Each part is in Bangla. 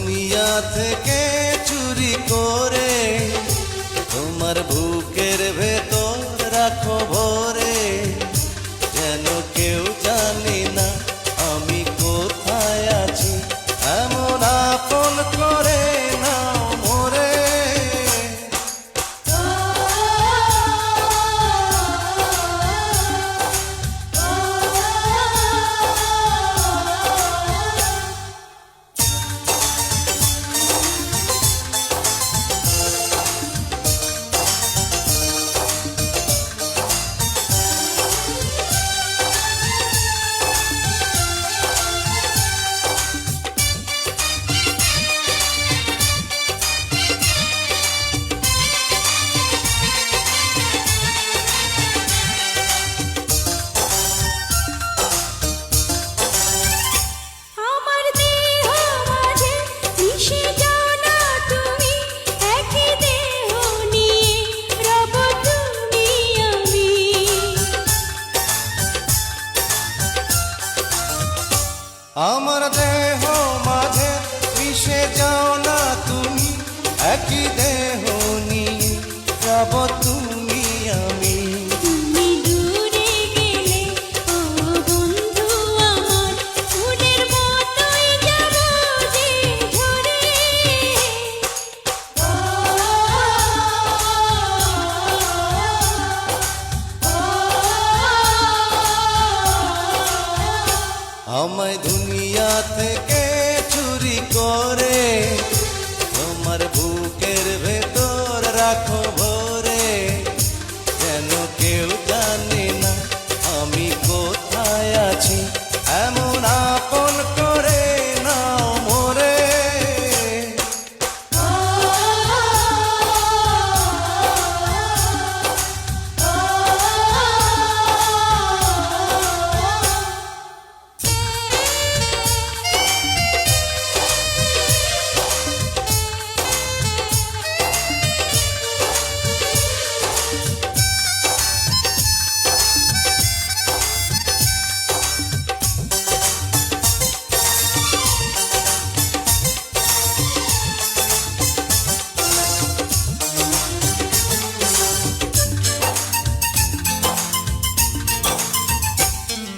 দুনিয়া থেকে চুরি করে তোমার বুকের ভেতর রাখো ভরে, যেন কেউ জানি না আমি কোথায় আছি, এমন আপন করে নাও মোরে। আমার দেহ মাঝে মিশে যাও না তুমি, একই দেহ নিয়ে রব তুমি আমি। তুমি দূরে গেলে ও বন্ধু আমার, ফুলের মতোই যাব যে ঝরে। আমায় দুনিয়া থেকে চুরি করে তোমার বুকের ভেতর রাখো ভরে, যেন কেউ জানে না আমি কোথায় আছি, এমন আপন করে নাও মোরে।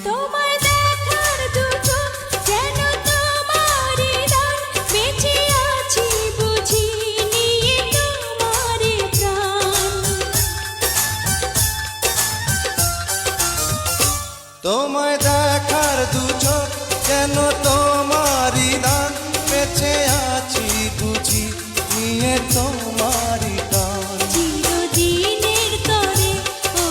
তোমায় দেখার দু চোখ যেন তোমারই দান, বেঁচে আছি বুঝি নিয়ে তোমারই প্রাণ। তোমায় দেখার দু চোখ যেন তোমারই দান, বেঁচে আছি বুঝি নিয়ে তোমারই দান। চিরদিনের তরে ও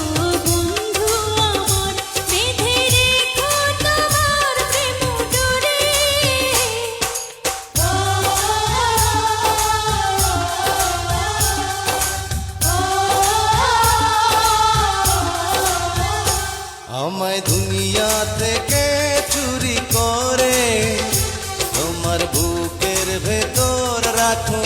বন্ধু আমার, বেঁধে রেখো তোমার প্রেম ডোরে। আমায় দুনিয়া থেকে চুরি করে তোমার বুকের ভেতর রাখো